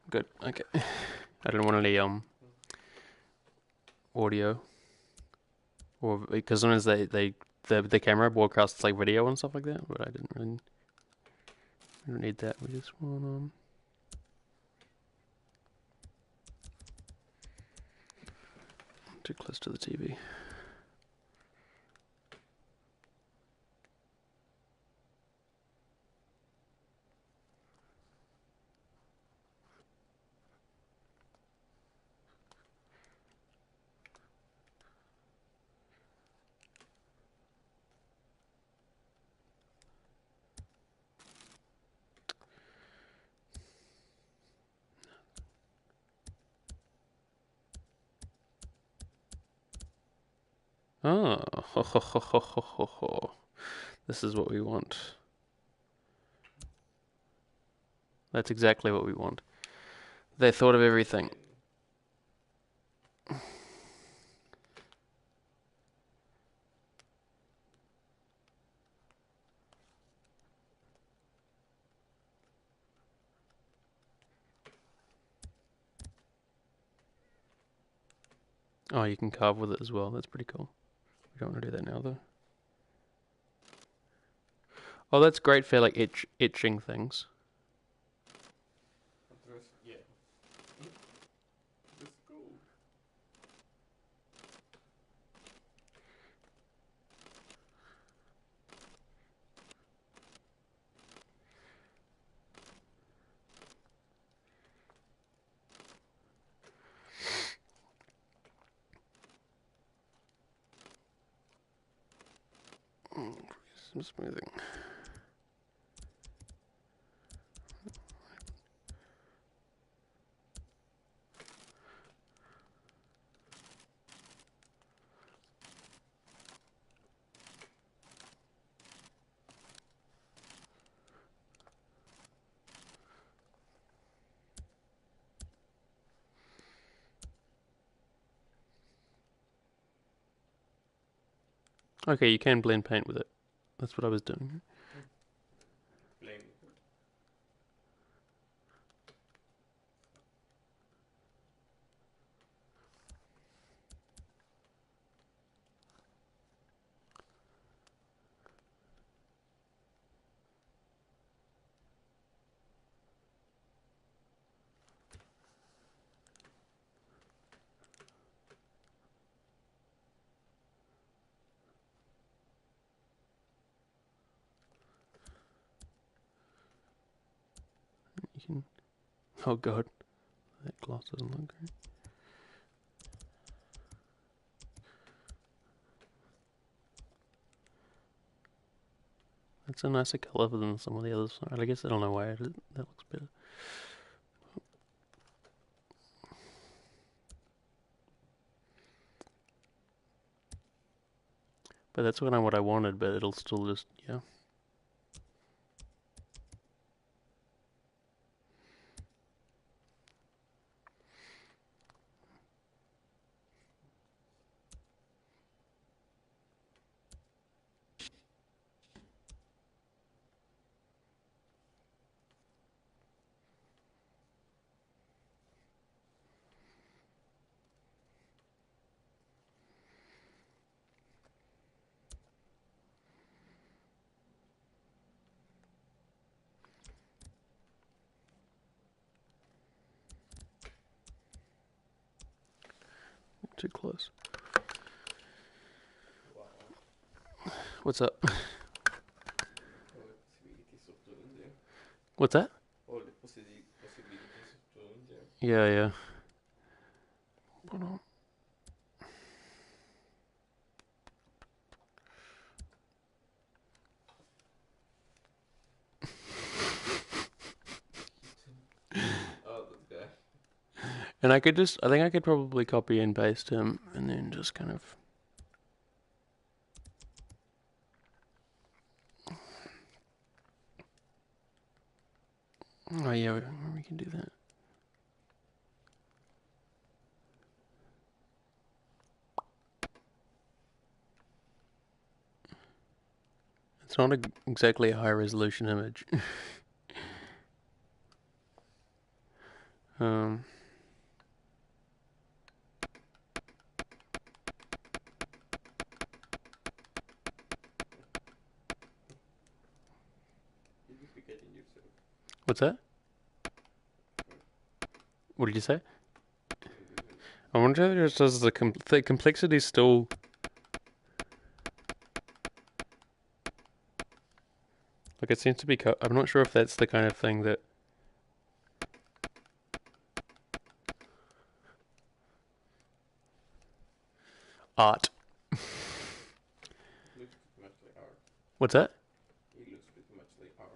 Good. Okay. I don't want any audio, or because sometimes the camera broadcasts like video and stuff like that. But I didn't really. We don't need that. We just want too close to the TV. Oh, ho, ho, ho, ho, ho, ho, ho. This is what we want. That's exactly what we want. They thought of everything. Oh, you can carve with it as well. That's pretty cool. We don't want to do that now, though. Oh, that's great for like itching things. Yeah. Let's go. Some smoothing. Okay, you can blend paint with it. That's what I was doing. Blame. You can. Oh god, that gloss doesn't look great. That's a nicer color than some of the others. I guess I don't know why that looks better. But that's what I wanted. But it'll still just yeah. Too close. Wow. What's up? Alle possibilities sotto India. What's that? All the possibilities sotto India. Yeah, yeah. Hold on. Oh, that guy. And I think I could probably copy and paste him, and then just kind of. Oh yeah, we can do that. It's not exactly a high resolution image. Um, You just forgetting yourself. what's that? What? What did you say? What is it? I wonder if does the complexity still like it seems to be. I'm not sure if that's the kind of thing that art. It looks pretty much like art. What's that? It looks pretty much like art.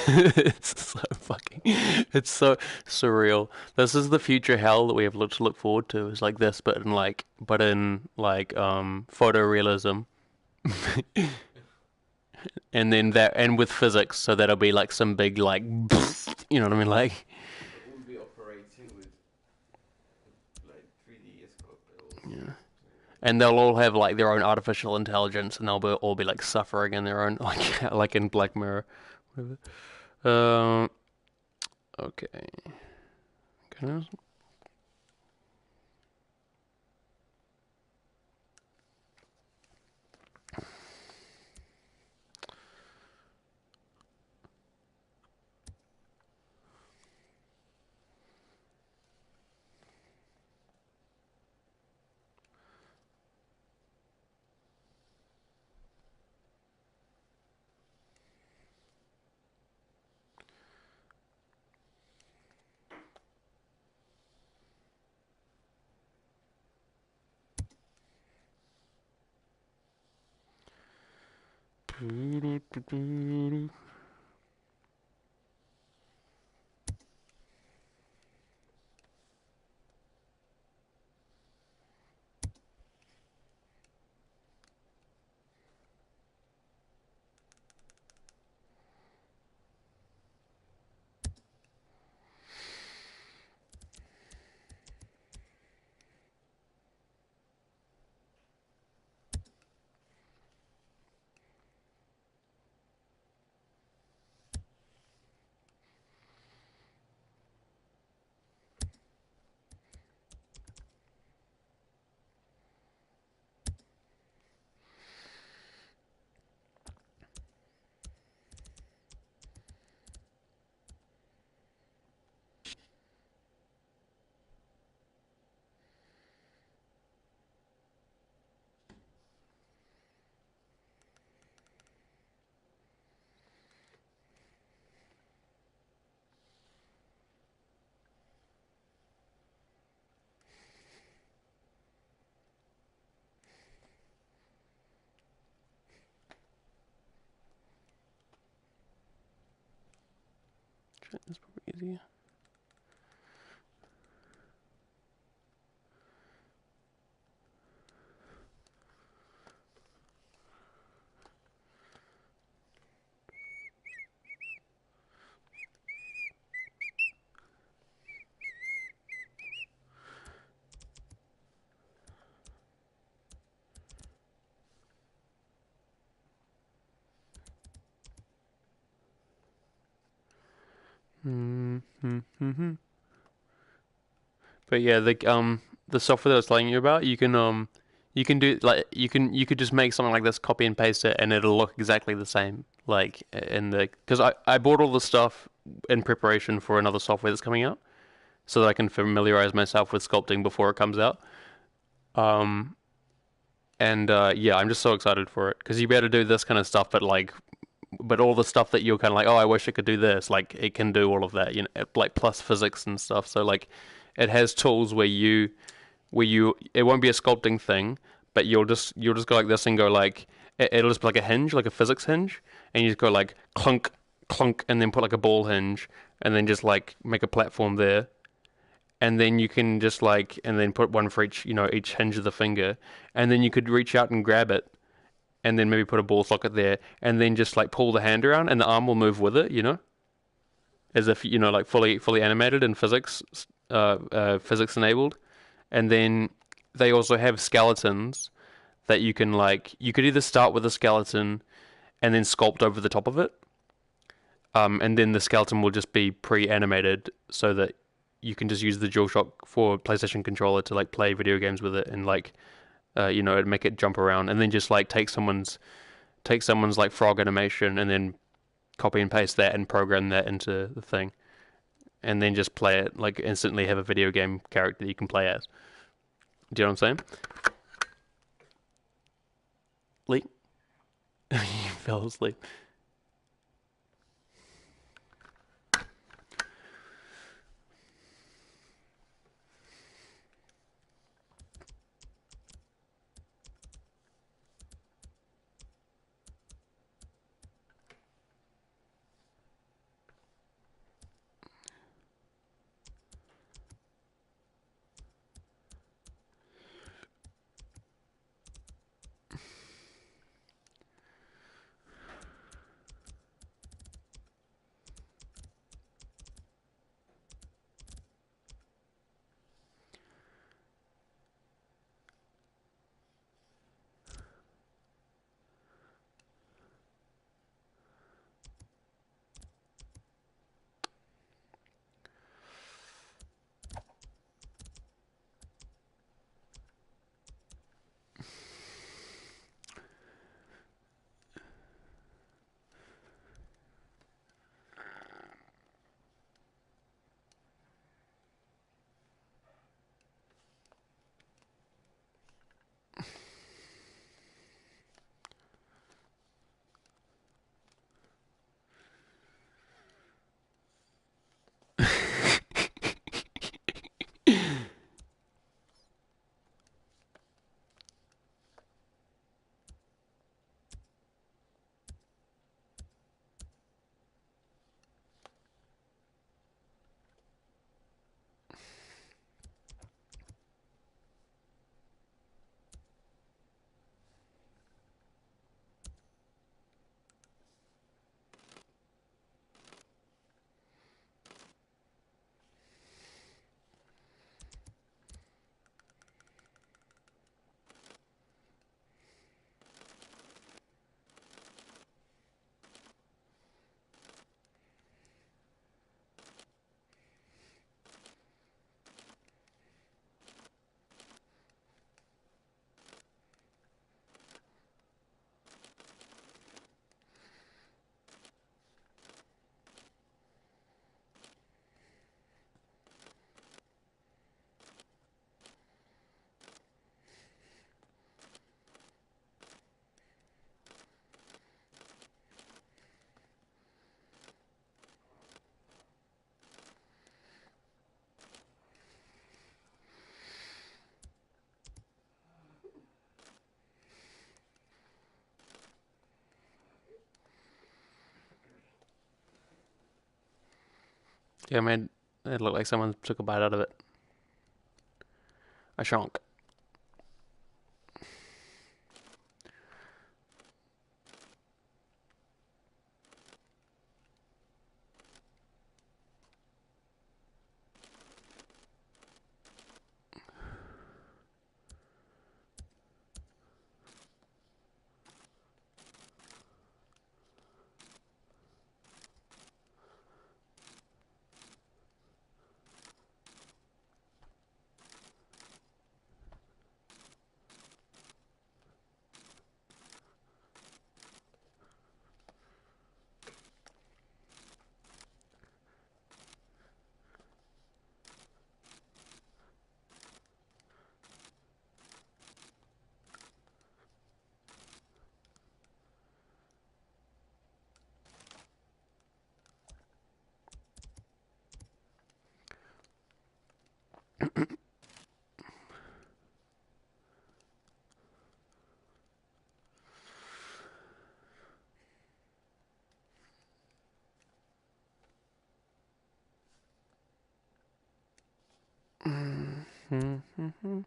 It's so fucking. It's so surreal. This is the future hell that we have to look forward to. Is like this, but in photorealism, and then that and with physics, so that'll be like some big like, you know what I mean? Like, But we'll be operating with like 3D sculptors. yeah. So And they'll all have like their own artificial intelligence, and they'll all be like suffering in their own like in Black Mirror. Um. Okay. Can I... That's probably easier. Mm-hmm. But yeah, the software that I was telling you about, you can do like you could just make something like this, copy and paste it, and it'll look exactly the same. Like in the because I bought all the stuff in preparation for another software that's coming out, so that I can familiarize myself with sculpting before it comes out. Um, and yeah, I'm just so excited for it because you be able to do this kind of stuff, but all the stuff that you're kind of like, oh, I wish it could do this, like it can do all of that, you know, like plus physics and stuff. So like, it has tools where you it won't be a sculpting thing, but you'll just go like this and go like it'll just be like a hinge, like a physics hinge, and you just go like clunk clunk, and then put like a ball hinge, and then just like make a platform there, and then you can just like and then put one for each each hinge of the finger, and then you could reach out and grab it, and then maybe put a ball socket there, and then just like pull the hand around, and the arm will move with it, as if like fully animated and physics enabled. And then they also have skeletons that you can like you could either start with a skeleton and then sculpt over the top of it, and then the skeleton will just be pre-animated so that you can just use the DualShock for PlayStation controller to like play video games with it and like make it jump around, and then just like take someone's like frog animation and then copy and paste that and program that into the thing, and then just play it like instantly have a video game character you can play as. Do you know what I'm saying? Lee, you fell asleep. Yeah, man, it looked like someone took a bite out of it. A chunk. Mm-hmm.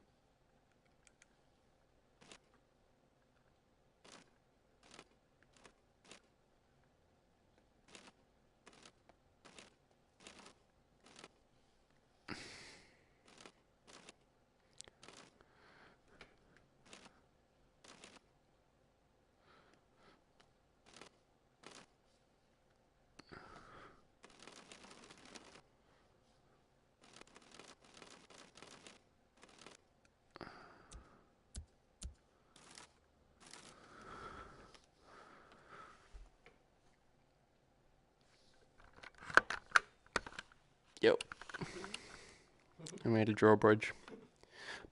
I made a drawbridge.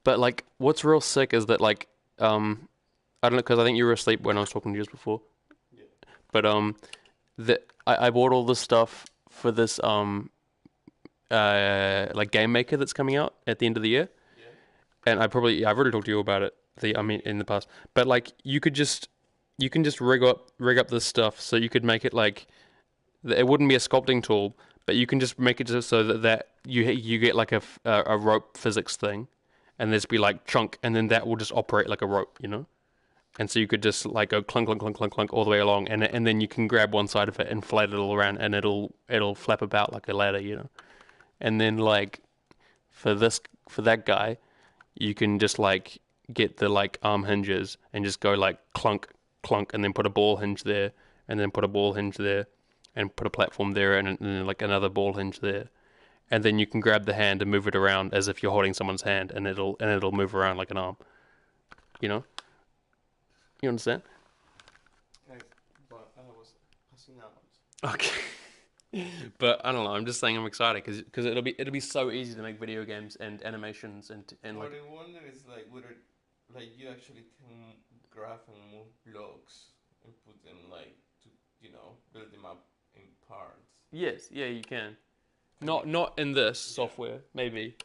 But like, what's real sick is that like, I don't know because I think you were asleep when I was talking to you just before. Yeah. But I bought all this stuff for this like game maker that's coming out at the end of the year, Yeah. and I've already talked to you about it. I mean in the past, but like you can just rig up this stuff so you could make it like it wouldn't be a sculpting tool, but you can just make it just so that you get like a rope physics thing, and there's be like chunk, and then that will just operate like a rope, you know. And so you could just like go clunk clunk clunk clunk clunk all the way along, and then you can grab one side of it and flat it all around, and it'll flap about like a ladder, you know. And then like for that guy, you can just like get the like arm hinges and just go like clunk clunk, and then put a ball hinge there, and then put a ball hinge there, and put a platform there, and then like another ball hinge there, and then you can grab the hand and move it around as if you're holding someone's hand, and it'll move around like an arm, you know. You understand? Guys, but I was passing out. Okay. But I don't know. I'm just saying I'm excited because it'll be so easy to make video games and animations and What like I wonder is like whether like you actually can graph and move blocks and put them like to build them up in parts. yes, yeah, you can. I mean, Not in this yeah. software, maybe.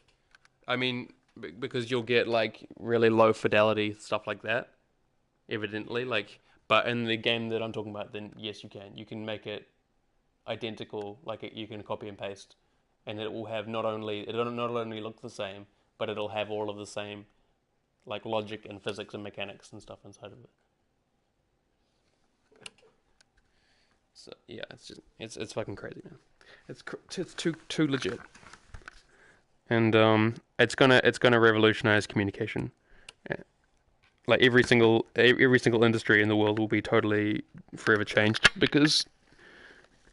I mean, because you'll get like really low fidelity stuff like that, evidently. Like, but in the game that I'm talking about, then yes, you can. You can make it identical. Like you can copy and paste, and it will have it'll not only look the same, but it'll have all of the same like logic and physics and mechanics and stuff inside of it. So yeah, it's fucking crazy, man. It's too legit, and it's gonna revolutionize communication. Like every single industry in the world will be totally forever changed because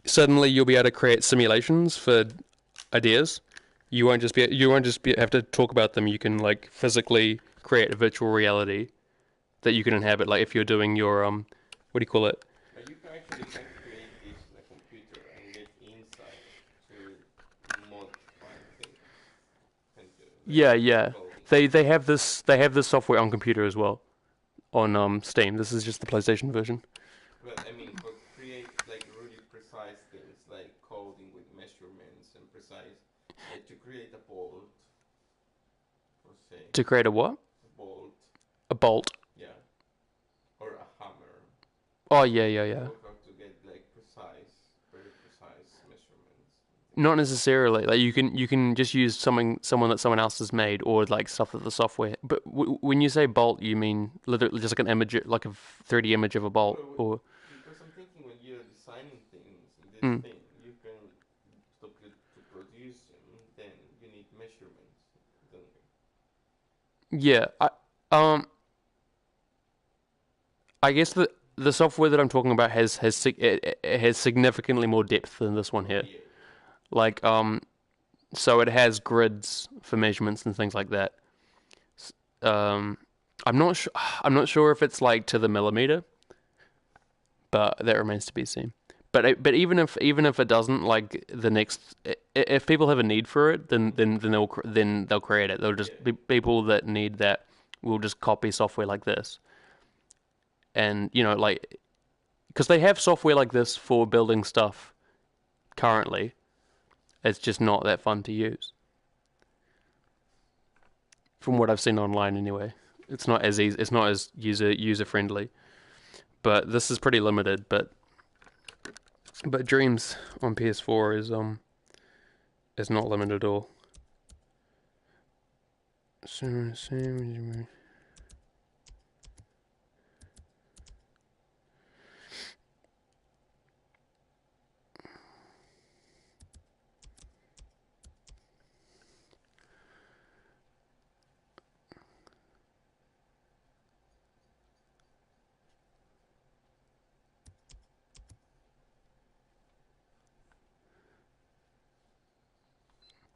suddenly you'll be able to create simulations for ideas. You won't just be have to talk about them. You can like physically create a virtual reality that you can inhabit. Like if you're doing your what do you call it? But you can actually can create this in a computer and get insight to modify things. And do, like Yeah, yeah. coding. They have this software on computer as well on Steam. This is just the PlayStation version. But I mean, for create like really precise things like coding with measurements and precise, like to create a bolt, for say, To create a what? a bolt, A bolt. yeah, or a hammer, Oh yeah, yeah, you yeah. would have to get like precise, very precise measurements and things. Not necessarily. Like you can just use someone that someone else has made, or like stuff that the software. But when you say bolt, you mean literally just like an image, like a 3D image of a bolt, Well, or because I'm thinking when you're designing things in this mm, thing, you can to produce them, then you need measurements, don't you? yeah. Um I guess the software that I'm talking about it has significantly more depth than this one here. Yeah. Like so it has grids for measurements and things like that. Um, I'm not sure. I'm not sure if it's like to the millimeter, but that remains to be seen. But even if it doesn't, like the next, if people have a need for it, then they'll create it. They'll Yeah. just be people that need that will just copy software like this, and you know like because they have software like this for building stuff currently. It's just not that fun to use, from what I've seen online anyway. It's not as easy. It's not as user friendly. But this is pretty limited. But Dreams on PS4 is not limited at all.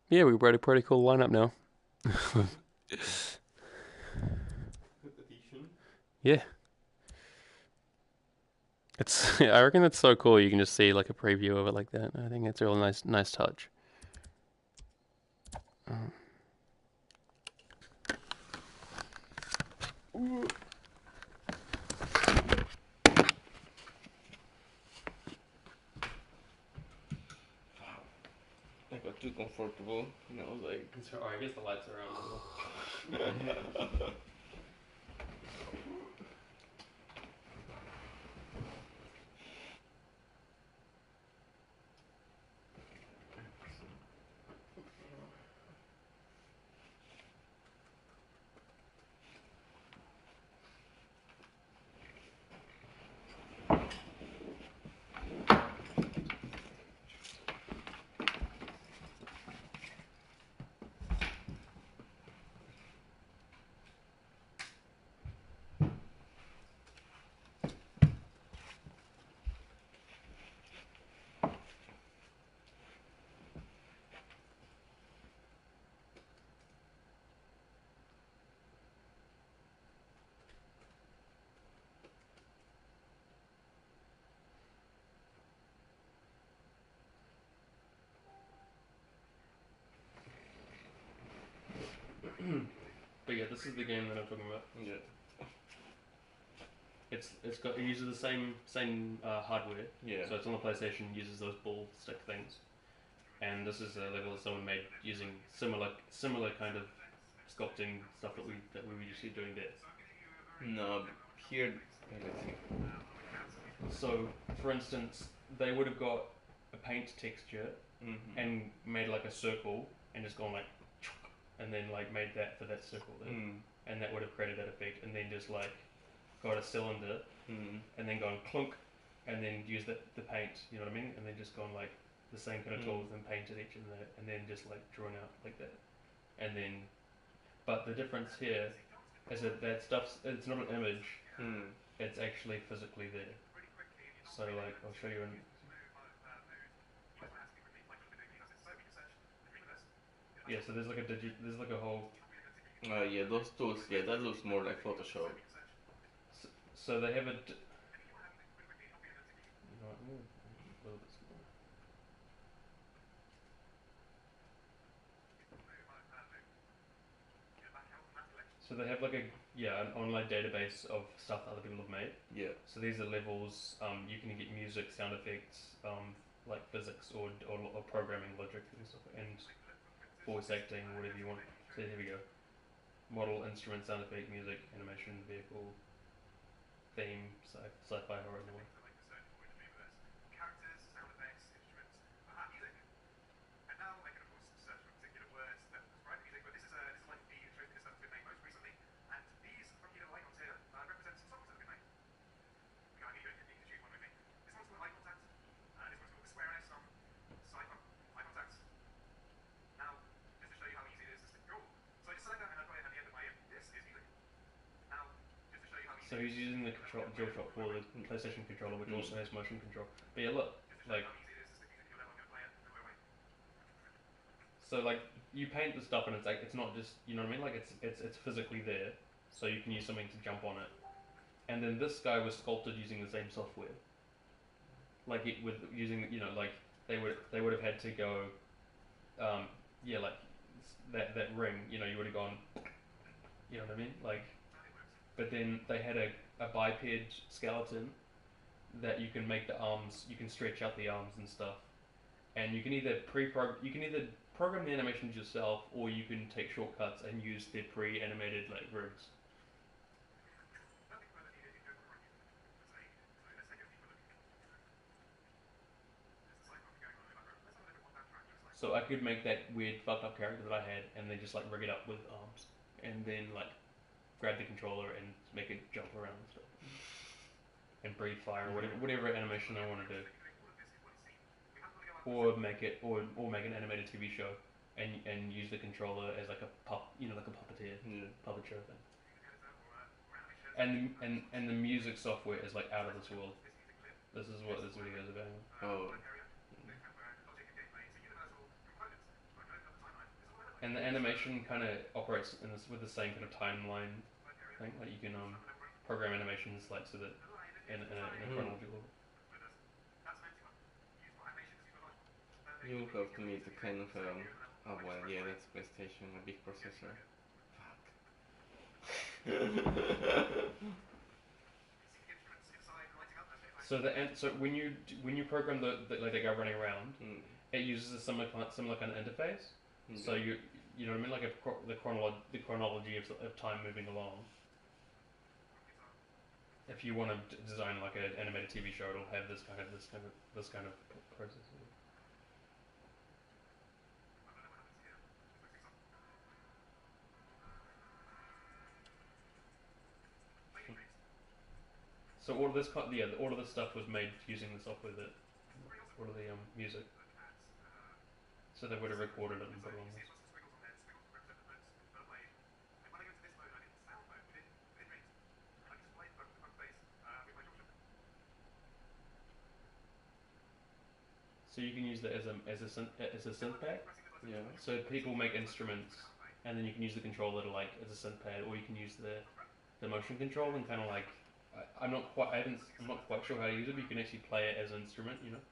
Yeah, we brought a pretty cool lineup now. Good addition. Yeah, it's. I reckon it's so cool. You can just see like a preview of it like that. I think it's a real nice touch. Um, I got too comfortable and I was like, I guess the lights are on as well. But yeah, this is the game that I'm talking about. yeah. It uses the same hardware. Yeah. So it's on the PlayStation. Uses those ball stick things, and this is a level that someone made using similar kind of sculpting stuff that we were usually doing there. No, here, let's see. So, for instance, they would have got a paint texture Mm-hmm. and made like a circle and just gone like, and then like made that for that circle there, and that would have created that effect, and then just like got a cylinder and then gone clunk, and then used the paint, you know what I mean, and then just gone like the same kind of tools and painted each in there, and then just like drawn out like that, and then, but the difference here is that stuff's it's not an image, it's actually physically there. So like I'll show you in. Yeah, so there's like a whole. Yeah, those tools. Yeah, that looks more like Photoshop. So they have a. You know what, a little bit smaller. So they have like an online database of stuff that other people have made. Yeah. So these are levels. You can get music, sound effects, like physics or programming logic and stuff, and voice acting, whatever you want. So here we go. Model, instrument, sound effect, music, animation, vehicle, theme, sci-fi, horror, noir. So he's using the DualShock 4, the PlayStation controller, which also has motion control. But yeah, look, like, so like you paint the stuff and it's like it's not just, you know what I mean, like it's physically there, so you can use something to jump on it. And then this guy was sculpted using the same software, like it with using, you know, like they would have had to go, yeah, like that ring, you know, you would have gone, you know what I mean, like, but then they had a biped skeleton that you can make the arms, you can stretch out the arms and stuff, and you can either program the animations yourself, or you can take shortcuts and use their pre-animated like rigs. So I could make that weird fucked up character that I had, and then just like rig it up with arms, and then like grab the controller and make it jump around and stuff, and breathe fire or whatever animation I want to do, or make an animated TV show, and use the controller as like a like a puppeteer, puppet show thing. And the music software is like out of this world. This is what this video is about. Oh. And the animation kind of operates with the same kind of timeline thing. Like you can program animations like so that in a chronological. You have to meet the kind of oh well, yeah, that's PlayStation, a big processor. Fuck. So when you program like the guy running around, Mm. it uses a similar kind of interface. So Okay. you know what I mean, like the chronology of time moving along. If you want to design like an animated TV show, it'll have this kind of process. So all of this stuff was made using the software that all of the music. So they would have recorded it and put it on this. So you can use that as a synth pad. Yeah. So people make instruments, and then you can use the controller to like as a synth pad, or you can use the motion control and kind of like I'm not quite sure how to use it, but you can actually play it as an instrument, you know.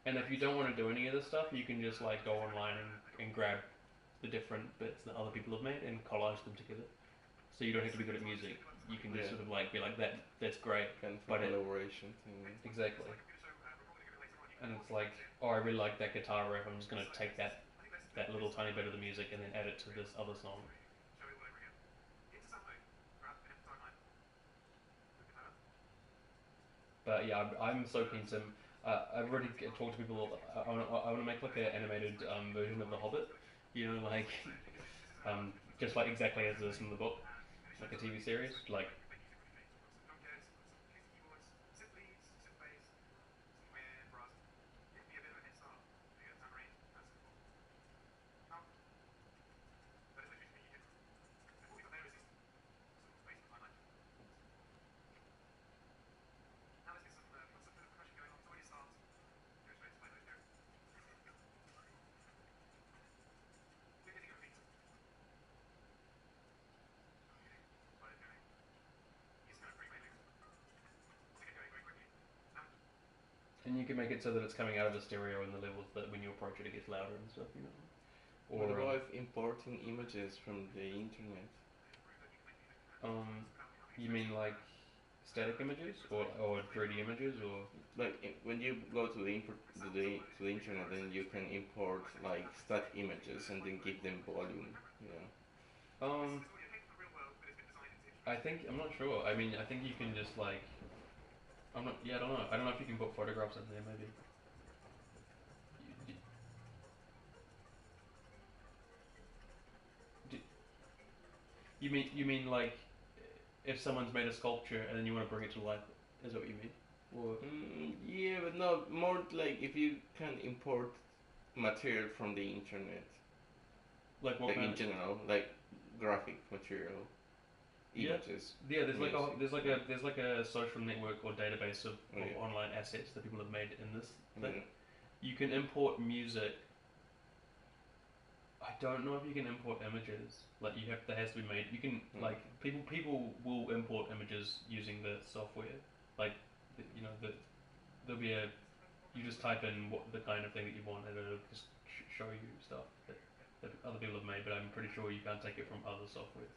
And if you don't want to do any of this stuff, you can just like go online and grab the different bits that other people have made and collage them together. So you don't have to be good at music. You can just Yeah. sort of like be like that. That's great, Kind of but a it collaboration thing. exactly. And it's like, oh, I really like that guitar riff. I'm just gonna take that little tiny bit of the music and then add it to this other song. But yeah, I'm so keen to. I've already talked to people. I want to make like an animated version of The Hobbit. You know, like just like exactly as it is from the book, like a TV series. Like, and you can make it so that it's coming out of the stereo in the levels that when you approach it, it gets louder and stuff. You know, What or about importing images from the internet? um, you mean like static images or 3D images or Like when you go to the internet, then you can import like static images and then give them volume. You know. um. I think I'm not sure. I mean, I think you can just like I'm not. Yeah, I don't know. I don't know if you can put photographs in there. Maybe. You, you mean like if someone's made a sculpture and then you want to bring it to life? Is that what you mean? Or Yeah, but no, more like if you can import material from the internet, like what like kind in of? general, like graphic material, Yeah, images, yeah. music. There's like a social network or database Oh of yeah, online assets that people have made in this thing. yeah. You can import music. I don't know if you can import images. Like you have, that has to be made. You can Mm. like people will import images using the software. Like you know there'll be a you just type in what the kind of thing that you want and it'll just show you stuff that other people have made. But I'm pretty sure you can't take it from other software.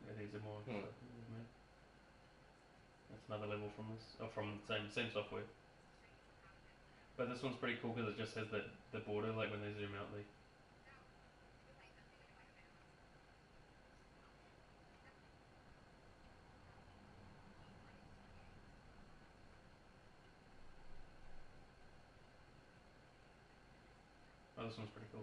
Yeah, these are more Hmm. stuff that we've made. That's another level from this, or from the same software. But this one's pretty cool because it just has the border. Like when they zoom out, they Oh, this one's pretty cool.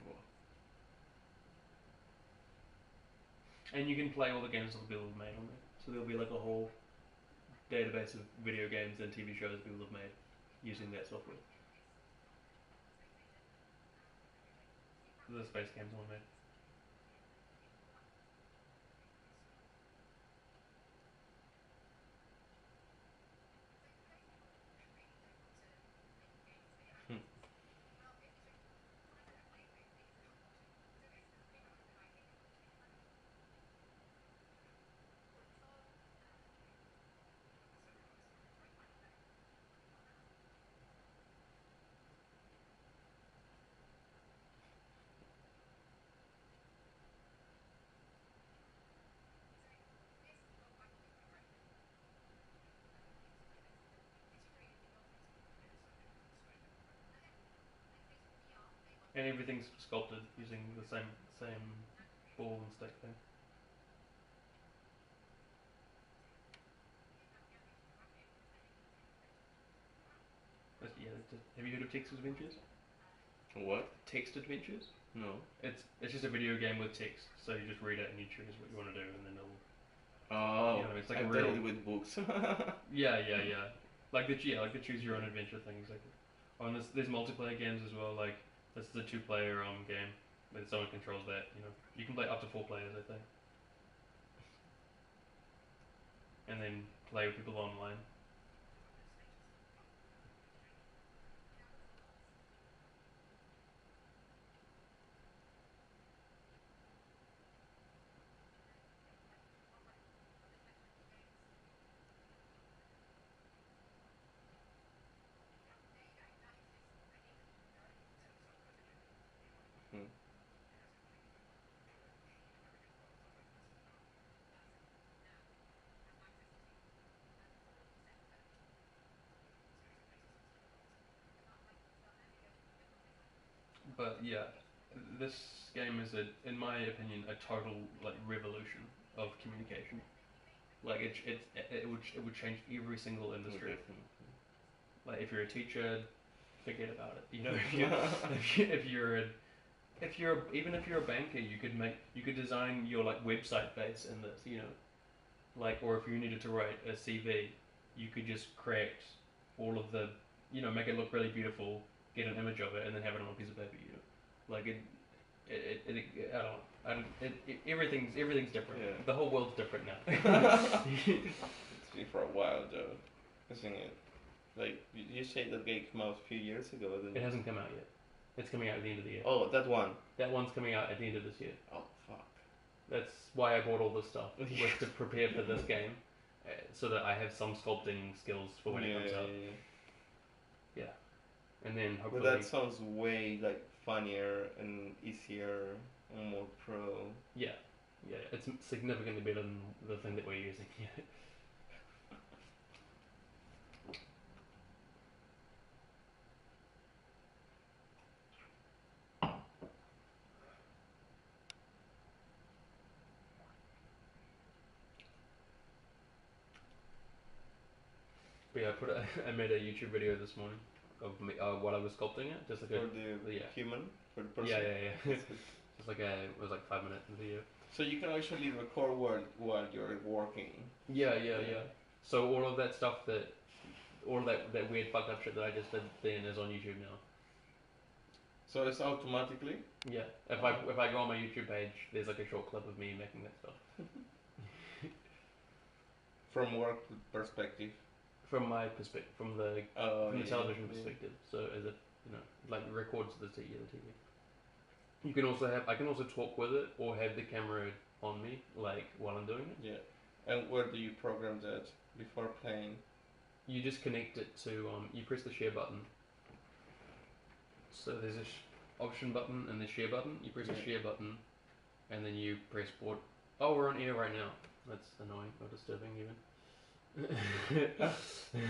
Cool. And you can play all the games that people have made on there. So there'll be like a whole database of video games and TV shows people have made using that software. The Space Games one made. Hmm. And everything's sculpted using the same ball and stick thing. Yeah, have you heard of Text Adventures? What? Text Adventures? No. It's just a video game with text, so you just read it and you choose what you want to do, and then it'll. Oh, You know, it's like I've a real. done it with books. Yeah. Like the choose your own adventure thing exactly. Oh, and there's multiplayer games as well. Like this is a two-player game, but someone controls that. You can play up to 4 players, I think, and then play with people online. Hmm. But yeah, this game is in my opinion, a total like revolution of communication. Like it would change every single Oh, industry. definitely. Like if you're a teacher, forget about it. If you're even if you're a banker, you could design your like website base in this. Like, or if you needed to write a CV, you could just create all of the, make it look really beautiful, get an image of it, and then have it on a piece of paper. Like I don't know. Everything's different. Yeah. The whole world's different now. It's been for a while though, isn't it? Like you say that game came out a few years ago, didn't It it? hasn't come out yet. It's coming out at the end of the year. Oh, that one. That one's coming out at the end of this year. Oh fuck. That's why I bought all this stuff, was to prepare for this game, so that I have some sculpting skills for when it comes out. Yeah. Yeah, and then But hopefully, that sounds way like funnier and easier and more pro. yeah, it's significantly better than the thing that we're using. But yeah, I made a YouTube video this morning of me while I was sculpting it, just like For the yeah, human, for the person. yeah. Just like it was like 5 minute video. So you can actually record while you're working. Yeah. So all of that weird fucked up shit that I just did then is on YouTube now. So it's automatically. Yeah. If I go on my YouTube page, there's like a short clip of me making that stuff. From work perspective. From my perspective, from the television yeah. perspective. So as if like records the TV. You can also I can also talk with it or have the camera on me like while I'm doing it. Yeah. And where do you program that before playing? You just connect it to you press the share button. So there's a option button and the share button. You press the share button, and then you press port. Oh, we're on air right now. That's annoying or disturbing even.